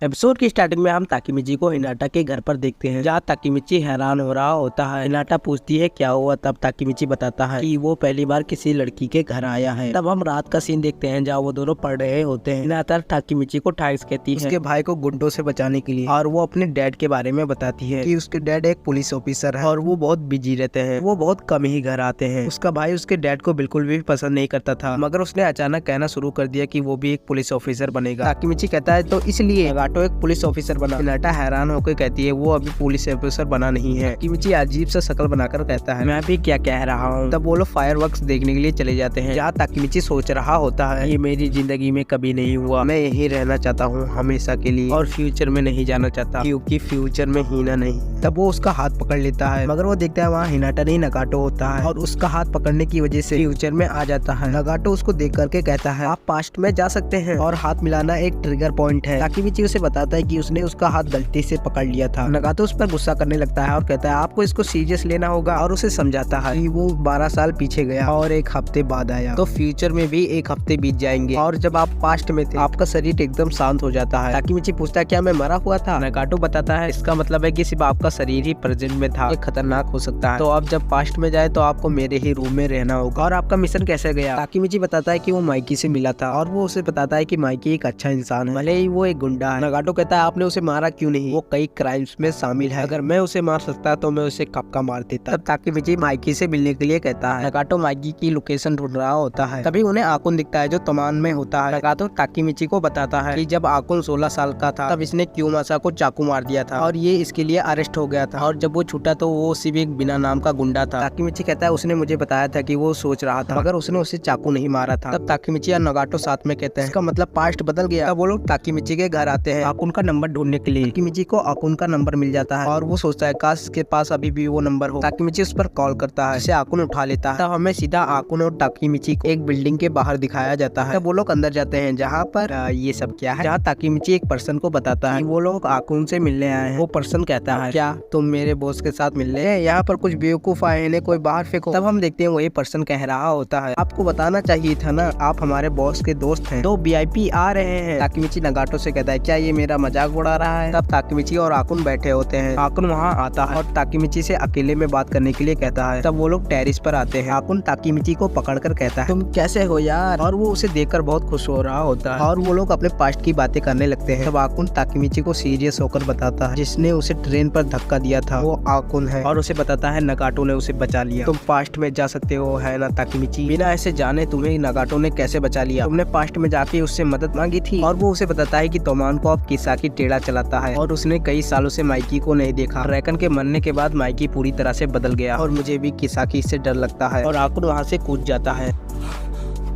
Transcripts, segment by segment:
Episode की starting में हम ताकीमिची को हिनाटा के घर पर देखते हैं, जहाँ ताकीमिची हैरान हो रहा होता है। हिनाटा पूछती है क्या हुआ, तब ताकीमिची बताता है कि वो पहली बार किसी लड़की के घर आया है। तब हम रात का सीन देखते हैं जहाँ वो दोनों पढ़ रहे होते हैं। हिनाटा ताकीमिची को ठाइस कहती है उसके भाई को गुंडों से बचाने के लिए, और वो अपने डैड के बारे में बताती है कि उसके डैड एक पुलिस ऑफिसर है और वो बहुत बिजी रहते हैं, वो बहुत कम ही घर आते हैं। उसका भाई उसके डैड को बिल्कुल भी पसंद नहीं करता था, मगर उसने अचानक कहना शुरू कर दिया कि वो भी एक पुलिस ऑफिसर बनेगा। ताकीमिची कहता है तो इसलिए नगाटो एक पुलिस ऑफिसर बना। हिनाटा हैरान होकर कहती है वो अभी पुलिस ऑफिसर बना नहीं है। ताकीमिची अजीब सा शक्ल बनाकर कहता है मैं अभी क्या कह रहा हूँ। तब वो लोग फायरवर्क्स देखने के लिए चले जाते हैं, जहाँ ताकीमिची सोच रहा होता है ये मेरी जिंदगी में कभी नहीं हुआ, मैं यहीं रहना चाहता हूँ हमेशा के लिए और फ्यूचर में नहीं जाना चाहता क्योंकि फ्यूचर में हीना नहीं। तब वो उसका हाथ पकड़ लेता है, मगर वो देखता है वहाँ हिनाटा नहीं नगाटो होता है और उसका हाथ पकड़ने की वजह से फ्यूचर में आ जाता है। नगाटो उसको देख करके कहता है आप पास्ट में जा सकते हैं और हाथ मिलाना एक ट्रिगर पॉइंट है। ताकीमिची उसे बताता है कि उसने उसका हाथ गलती से पकड़ लिया था। नगाटो उस पर गुस्सा करने लगता है और कहता है आपको इसको सीरियस लेना होगा, और उसे समझाता है कि वो 12 साल पीछे गया और एक हफ्ते बाद आया, तो फ्यूचर में भी एक हफ्ते बीत जाएंगे और जब आप पास्ट में थे आपका शरीर एकदम शांत हो जाता है। ताकीमिची पूछता है क्या मैं मरा हुआ था। नगाटो बताता है इसका मतलब है कि सिर्फ आपका शरीर ही प्रेजेंट में था, ये खतरनाक हो सकता है, तो अब जब पास्ट में जाए तो आपको मेरे ही रूम में रहना होगा। और आपका मिशन कैसे गया। ताकीमिची बताता है कि वो माइकी से मिला था और वो उसे बताता है कि माइकी एक अच्छा इंसान है, भले ही वो एक गुंडा है। नगाटो कहता है आपने उसे मारा क्यों नहीं, वो कई क्राइम्स में शामिल है, अगर मैं उसे मार सकता तो मैं उसे कब का मार देता। तब ताकीमिची माइकी से मिलने के लिए कहता है। नगाटो माइकी की लोकेशन ढूंढ रहा होता है, तभी उन्हें आकुन दिखता है जो तमान में होता है। नगाटो ताकीमिची को बताता है कि जब आकुन 16 साल का था तब इसने क्यूमासा को चाकू मार दिया था और ये इसके लिए अरेस्ट हो गया था, और जब वो छूटा तो वो सिर्फ एक बिना नाम का गुंडा था। ताकीमिची कहता है उसने मुझे बताया था कि वो सोच रहा था, मगर उसने उसे चाकू नहीं मारा था। तब ताकीमिची और नगाटो साथ में कहते हैं इसका मतलब पास्ट बदल गया। तब वो लोग ताकीमिची के घर आते हैं आकुन का नंबर ढूंढने के लिए। ताकीमिची को आकुन का नंबर मिल जाता है और वो सोचता है काश इसके पास अभी भी वो नंबर हो। ताकीमिची उस पर कॉल करता है, इसे आकुन उठा लेता है। तब हमें सीधा आकुन और ताकीमिची को एक बिल्डिंग के बाहर दिखाया जाता है। तब वो लोग अंदर जाते हैं जहाँ पर ये सब क्या है, जहाँ ताकीमिची एक पर्सन को बताता है कि वो लोग आकुन से मिलने आए हैं। वो पर्सन कहता है क्या तुम मेरे बॉस के साथ मिलने हैं, यहाँ पर कुछ बेवकूफ आए हैं, कोई बाहर फेंको। तब हम देखते हैं वही पर्सन कह रहा होता है आपको बताना चाहिए था ना, आप हमारे बॉस के दोस्त हैं, 2 VIP आ रहे हैं। ताकीमिची नगाटो से कहता है क्या ये मेरा मजाक उड़ा रहा है। तब ताकीमिची और आकुन बैठे होते हैं। आकुन वहाँ आता है और ताकीमिची से अकेले में बात करने के लिए कहता है। तब वो लोग टेरिस पर आते हैं। आकुन ताकीमिची को पकड़कर कहता है तुम कैसे हो यार, और वो उसे देखकर बहुत खुश हो रहा होता है और वो लोग अपने पास्ट की बातें करने लगते हैं। तब आकुन ताकीमिची को सीरियस होकर बताता है जिसने उसे ट्रेन पर धक्का दिया था वो आकुन है, और उसे बताता है नगाटो ने उसे बचा लिया। तुम पास्ट में जा सकते हो है ना ताकीमिची, बिना ऐसे जाने तुम्हें नगाटो ने कैसे बचा लिया, तुमने पास्ट में जाके उससे मदद मांगी थी। और वो उसे बताता है कि तोमान को अब किसाकी टेढ़ा चलाता है और उसने कई सालों से माइकी को नहीं देखा। ड्रैकन के मरने के बाद माइकी पूरी तरह से बदल गया और मुझे भी किसाकी से डर लगता है, और आकुन वहाँ से कूद जाता है।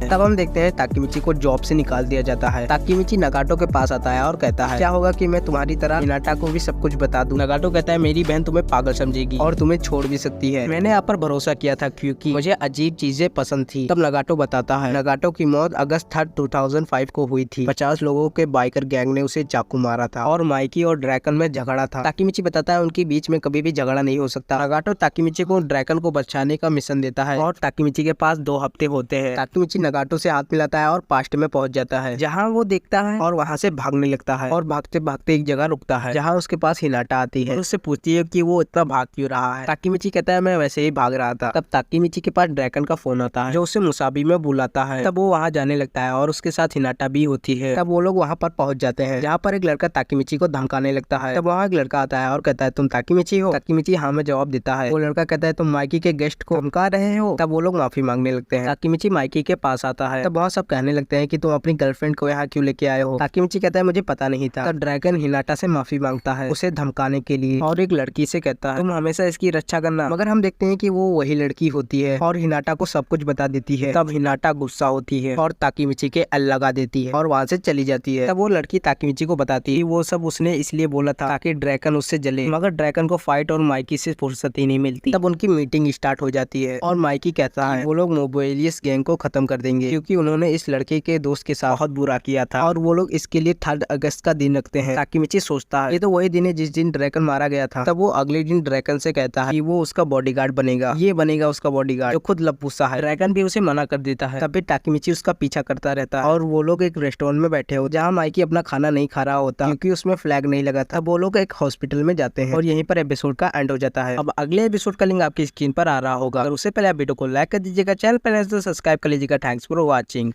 तब हम देखते हैं ताकीमिची को जॉब से निकाल दिया जाता है। ताकीमिची नगाटो के पास आता है और कहता है क्या होगा कि मैं तुम्हारी तरह हिनाटा को भी सब कुछ बता दूं। नगाटो कहता है मेरी बहन तुम्हें पागल समझेगी और तुम्हें छोड़ भी सकती है, मैंने आप पर भरोसा किया था क्योंकि मुझे अजीब चीजें पसंद थी। तब नगाटो बताता है नगाटो की मौत अगस्त 3, 2005 को हुई थी। 50 लोगों के बाइकर गैंग ने उसे चाकू मारा था और माइकी और ड्रैकन में झगड़ा था। ताकीमिची बताता है उनके बीच में कभी भी झगड़ा नहीं हो सकता। नगाटो ताकीमिची को ड्रैकन को बचाने का मिशन देता है और ताकीमिची के पास 2 हफ्ते होते हैं। ताकीमिची नगाटो से हाथ मिलाता है और पास्ट में पहुंच जाता है, जहां वो देखता है और वहां से भागने लगता है और भागते भागते एक जगह रुकता है जहां उसके पास हिनाटा आती है और उससे पूछती है कि वो इतना भाग क्यों रहा है। ताकीमिची कहता है मैं वैसे ही भाग रहा था। तब ताकीमिची के पास ड्रैकन का फोन आता है जो उसे मुसाबी में बुलाता है। तब वो वहाँ जाने लगता है और उसके साथ हिनाटा भी होती है। तब वो लोग वहाँ पर पहुंच जाते हैं जहाँ पर एक लड़का ताकीमिची को धमकाने लगता है। तब वहाँ एक लड़का आता है और कहता है तुम ताकीमिची हो। ताकीमिची हाँ में जवाब देता है। वो लड़का कहता है तुम माइकी के गेस्ट को धमका रहे हो। तब वो लोग माफी मांगने लगते हैं। ताकीमिची माइकी के पास आता है। तब बहुत सब कहने लगते हैं कि तुम अपनी गर्लफ्रेंड को यहाँ क्यों लेके आए हो। ताकीमिची कहता है मुझे पता नहीं था। तब ड्रैगन हिनाटा से माफी मांगता है उसे धमकाने के लिए और एक लड़की से कहता है तुम हमेशा इसकी रक्षा करना, मगर हम देखते हैं कि वो वही लड़की होती है और हिनाटा को सब कुछ बता देती है। तब हिनाटा गुस्सा होती है और ताकीमिची के लगा देती है और वहाँ से चली जाती है। तब वो लड़की ताकीमिची को बताती है वो सब उसने इसलिए बोला था ताकि ड्रैगन उससे जले, मगर ड्रैगन को फाइट और माइकी से फुर्सत ही नहीं मिलती। तब उनकी मीटिंग स्टार्ट हो जाती है और माइकी कहता है वो लोग मोबाइलियस गैंग को खत्म कर देंगे देंगे, क्योंकि उन्होंने इस लड़के के दोस्त के साथ बहुत बुरा किया था और वो लोग इसके लिए 3 अगस्त का दिन रखते हैं। ताकीमिची सोचता है ये तो वही दिन है जिस दिन ड्रैकन मारा गया था। तब वो अगले दिन ड्रैकन से कहता है कि वो उसका बॉडीगार्ड बनेगा, ये बनेगा उसका बॉडीगार्ड, जो खुद लपूसा है। ड्रैकन भी उसे मना कर देता है। तब भी ताकीमिची उसका पीछा करता रहता है और वो लोग एक रेस्टोरेंट में बैठे हो जहाँ माइकी अपना खाना नहीं खा रहा होता क्योंकि उसमें फ्लैग नहीं लगा था। वो लोग एक हॉस्पिटल में जाते हैं और यहीं पर एपिसोड का एंड हो जाता है। अब अगले एपिसोड का लिंक आपकी स्क्रीन पर आ रहा होगा। अगर उससे पहले आप वीडियो को लाइक कर दीजिएगा, चैनल पर सब्सक्राइब कर लीजिएगा। Thanks for watching.